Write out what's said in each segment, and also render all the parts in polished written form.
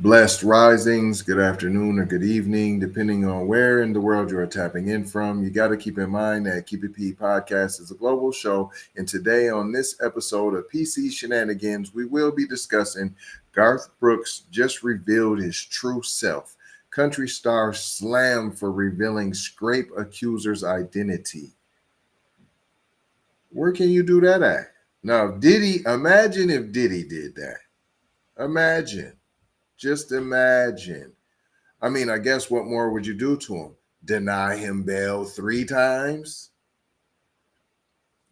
Blessed risings, good afternoon or good evening, depending on where in the world you are tapping in from. You got to keep in mind that Keep It P podcast is a global show. And today, on this episode of PC Shenanigans, we will be discussing Garth Brooks just revealed his true self. Country star slammed for revealing Scrape Accuser's identity. Where can you do that at? Now, imagine if Diddy did that. Imagine. Just imagine. I mean, I guess what more would you do to him? Deny him bail 3 times?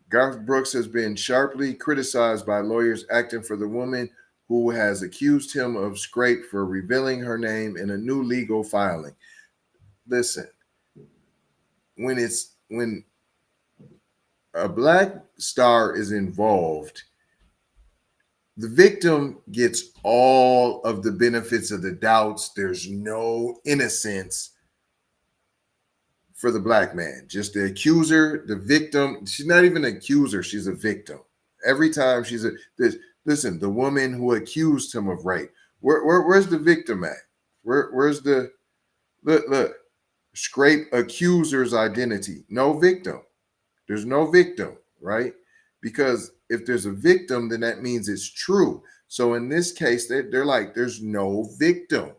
Garth Brooks has been sharply criticized by lawyers acting for the woman who has accused him of scrape for revealing her name in a new legal filing. Listen, when a black star is involved, the victim gets all of the benefits of the doubts. There's no innocence for the black man. Just the accuser, the victim. She's not even an accuser. She's a victim. Every time listen, the woman who accused him of rape. Where's the victim at? Where's the look? Scrape accuser's identity. No victim. There's no victim, right? Because if there's a victim, then that means it's true. So in this case, they're like, there's no victim,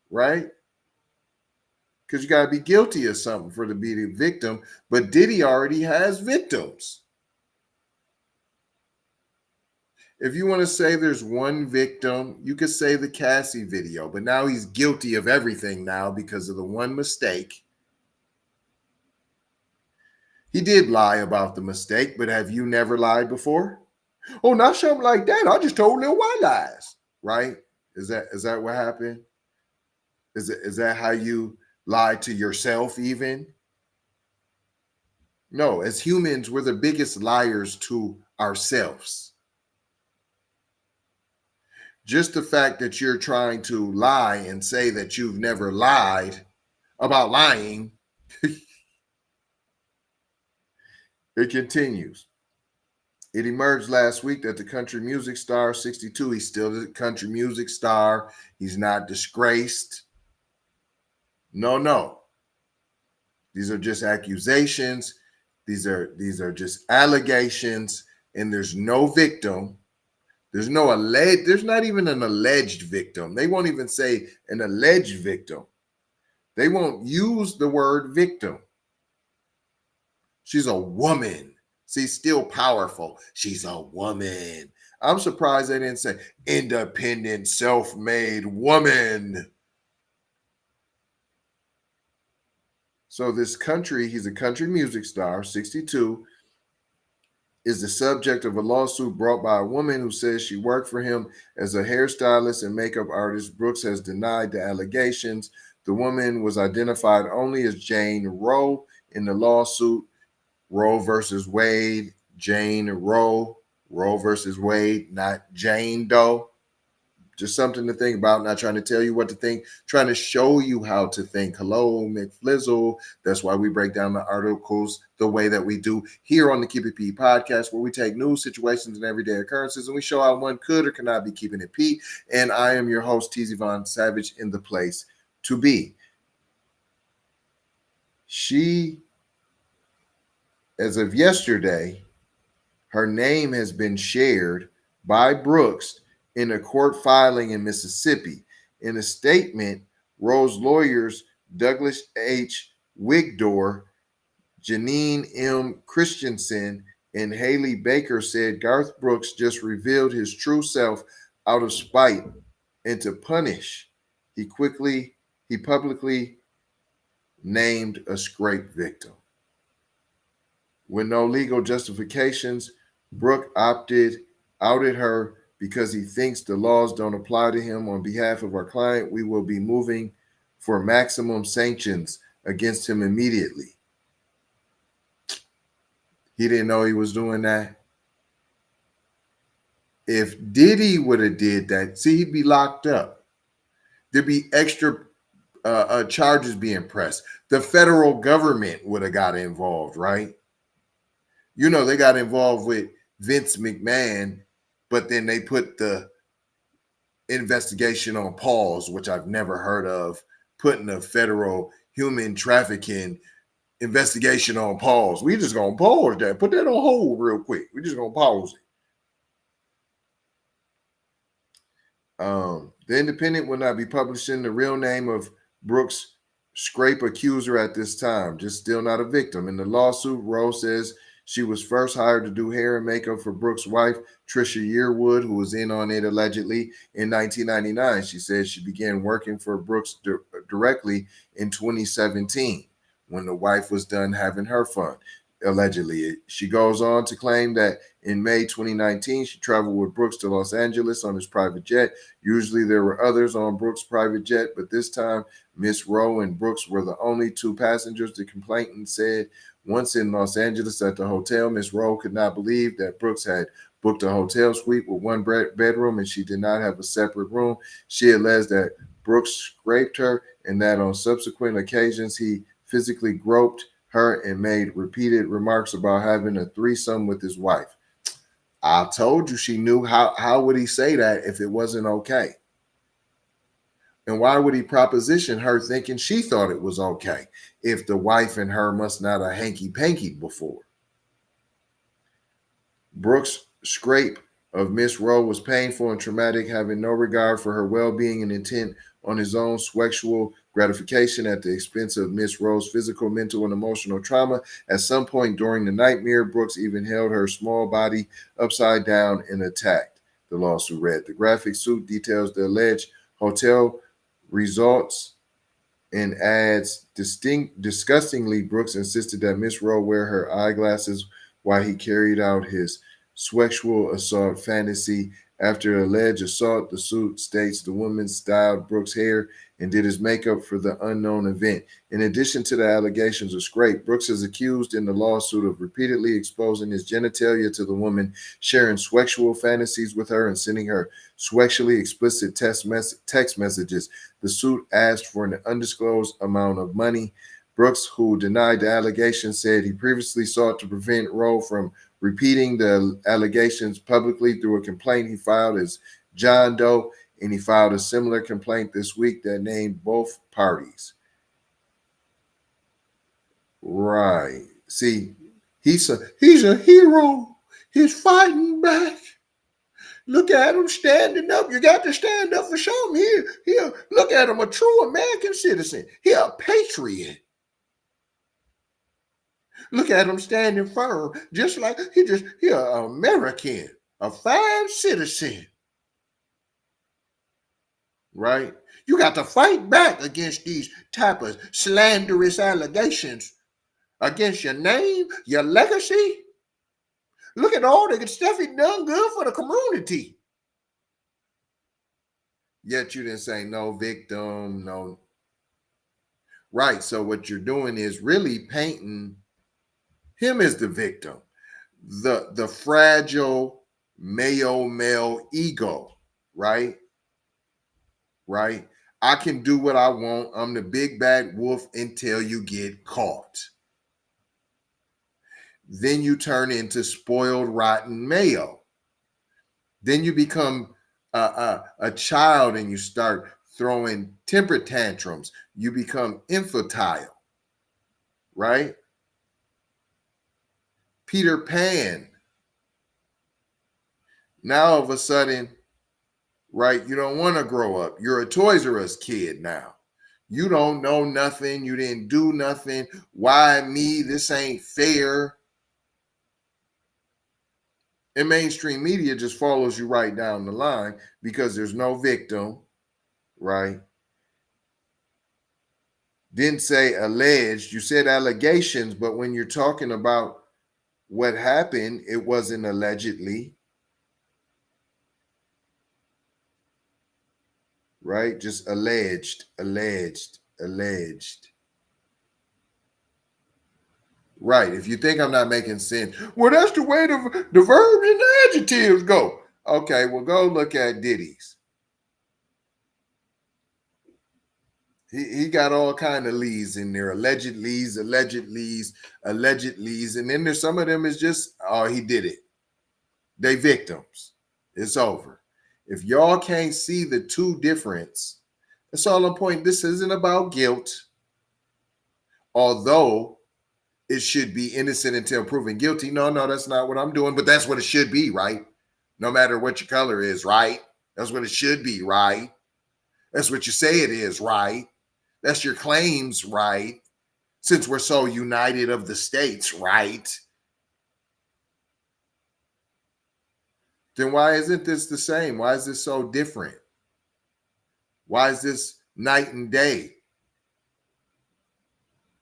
right? Because you got to be guilty of something for to be the victim. But Diddy already has victims. If you want to say there's one victim, you could say the Cassie video. But now he's guilty of everything now because of the one mistake. He did lie about the mistake, but have you never lied before? Oh, not something like that. I just told little white lies, right? Is that what happened? Is that how you lie to yourself even? No, as humans, we're the biggest liars to ourselves. Just the fact that you're trying to lie and say that you've never lied about lying, it continues. It emerged last week that the country music star, 62, he's still the country music star. He's not disgraced. No. These are just accusations. These are just allegations, and there's no victim. There's not even an alleged victim. They won't even say an alleged victim. They won't use the word victim. She's a woman. She's still powerful. She's a woman. I'm surprised they didn't say independent, self-made woman. So this country, he's a country music star, 62, is the subject of a lawsuit brought by a woman who says she worked for him as a hairstylist and makeup artist. Brooks has denied the allegations. The woman was identified only as Jeanne Roe in the lawsuit. Roe versus Wade, Jane Roe versus Wade, not Jane Doe. Just something to think about. Not trying to tell you what to think, trying to show you how to think. Hello, McFlizzle. That's why we break down the articles the way that we do here on the Keep It P podcast, where we take news, situations, and everyday occurrences, and we show how one could or cannot be keeping it P. And I am your host, TZ Von Savage, in the place to be. As of yesterday, her name has been shared by Brooks in a court filing in Mississippi. In a statement, Roe's lawyers, Douglas H. Wigdor, Jeanne M. Christensen, and Hayley Baker said Garth Brooks just revealed his true self out of spite and to punish. He publicly named a scrape victim. With no legal justifications, Brooke outed her because he thinks the laws don't apply to him. On behalf of our client, we will be moving for maximum sanctions against him immediately. He didn't know he was doing that. If Diddy would have did that, see, he'd be locked up. There'd be extra charges being pressed. The federal government would have got involved, right? You know, they got involved with Vince McMahon, but then they put the investigation on pause, which I've never heard of, putting a federal human trafficking investigation on pause. We just gonna pause that, put that on hold real quick. We just gonna pause it. The Independent will not be publishing the real name of Brooks' scrape accuser at this time, just still not a victim. In the lawsuit, Rowe says she was first hired to do hair and makeup for Brooks' wife, Trisha Yearwood, who was in on it allegedly in 1999. She says she began working for Brooks directly in 2017 when the wife was done having her fun, allegedly. She goes on to claim that in May 2019, she traveled with Brooks to Los Angeles on his private jet. Usually there were others on Brooks' private jet, but this time Miss Rowe and Brooks were the only two passengers. The complainant said once in Los Angeles at the hotel, Miss Rowe could not believe that Brooks had booked a hotel suite with one bedroom and she did not have a separate room. She alleged that Brooks scraped her and that on subsequent occasions he physically groped her and made repeated remarks about having a threesome with his wife. I told you she knew. How would he say that if it wasn't okay? And why would he proposition her thinking she thought it was okay if the wife and her must not have hanky-panky before? Brooks' scrape of Miss Rowe was painful and traumatic, having no regard for her well-being and intent on his own sexual gratification at the expense of Miss Rowe's physical, mental, and emotional trauma. At some point during the nightmare, Brooks even held her small body upside down and attacked, the lawsuit read. The graphic suit details the alleged hotel results and adds, disgustingly, Brooks insisted that Miss Rowe wear her eyeglasses while he carried out his sexual assault fantasy. After alleged assault, the suit states the woman styled Brooks' hair and did his makeup for the unknown event. In addition to the allegations of scrape, Brooks is accused in the lawsuit of repeatedly exposing his genitalia to the woman, sharing sexual fantasies with her, and sending her sexually explicit text messages. The suit asked for an undisclosed amount of money. Brooks, who denied the allegations, said he previously sought to prevent Rowe from repeating the allegations publicly through a complaint he filed as John Doe, and he filed a similar complaint this week that named both parties. Right. See, he's a hero. He's fighting back. Look at him standing up. You got to stand up for something. Here. Look at him, a true American citizen. He a patriot. Look at him standing firm, just like he an American, a fine citizen. Right? You got to fight back against these type of slanderous allegations against your name, your legacy. Look at all the good stuff he done good for the community. Yet you didn't say no victim, no. Right. So what you're doing is really painting him as the victim, the fragile male ego, right? Right? I can do what I want. I'm the big bad wolf until you get caught. Then you turn into spoiled, rotten mayo. Then you become a child and you start throwing temper tantrums. You become infantile, right? Peter Pan. Now all of a sudden, right, you don't want to grow up. You're a Toys R Us kid now. You don't know nothing. You didn't do nothing. Why me? This ain't fair. And mainstream media just follows you right down the line because there's no victim, right? Didn't say alleged. You said allegations, but when you're talking about what happened, it wasn't allegedly. Right? Just alleged. Right. If you think I'm not making sense, well, that's the way the verbs and the adjectives go. Okay, well, go look at Diddy's. He got all kind of leads in there, alleged leads, and then there's some of them is just, oh, he did it. They victims. It's over. If y'all can't see the two difference, that's all I'm pointing. This isn't about guilt, although it should be innocent until proven guilty. No, that's not what I'm doing, but that's what it should be, right? No matter what your color is, right? That's what it should be, right? That's what you say it is, right? That's your claims, right? Since we're so united of the states, right? Then why isn't this the same? Why is this so different? Why is this night and day?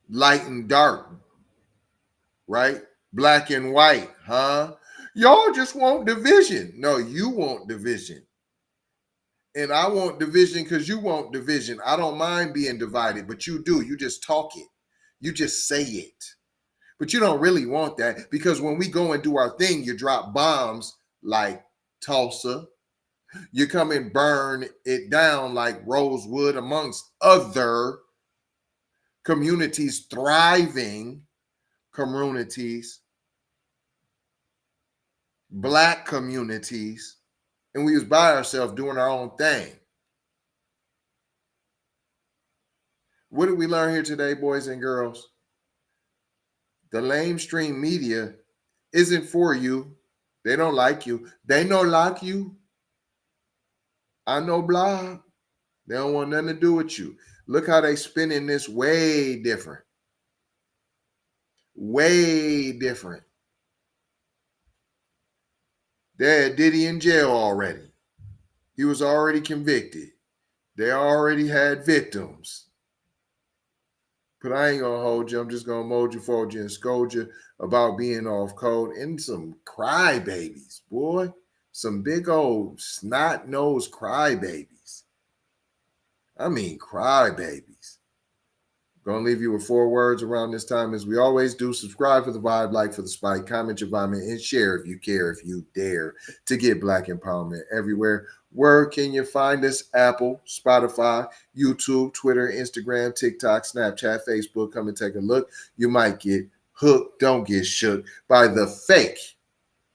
Light and dark, right? Black and white, huh? Y'all just want division. No, you want division. And I want division because you want division. I don't mind being divided, but you do. You just talk it. You just say it. But you don't really want that, because when we go and do our thing, you drop bombs like Tulsa. You come and burn it down like Rosewood, amongst other communities, thriving communities, Black communities, and we was by ourselves doing our own thing. What did we learn here today, boys and girls? The lamestream media isn't for you. They don't like you. They don't like you. I know blah. They don't want nothing to do with you. Look how they spinning this way different. Way different. They had Diddy in jail already. He was already convicted. They already had victims. But I ain't gonna hold you. I'm just gonna mold you, fold you, and scold you about being off code. And some crybabies, boy. Some big old snot-nosed crybabies. I mean crybabies. Gonna leave you with 4 words around this time, as we always do. Subscribe for the vibe, like for the spike, comment your vomit, and share if you care, if you dare, to get Black empowerment everywhere. Where can you find us? Apple, Spotify, YouTube, Twitter, Instagram, TikTok, Snapchat, Facebook. Come and take a look. You might get hooked, don't get shook by the fake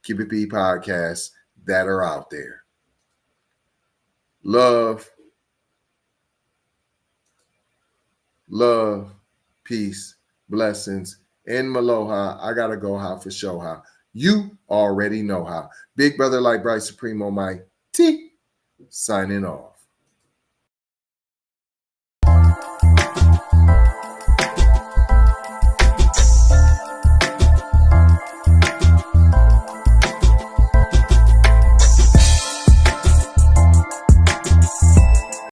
Keep It P podcasts that are out there. Love, peace, blessings, and Maloha. I gotta go how for show how. You already know how. Big brother like Bright Supremo, my T, signing off.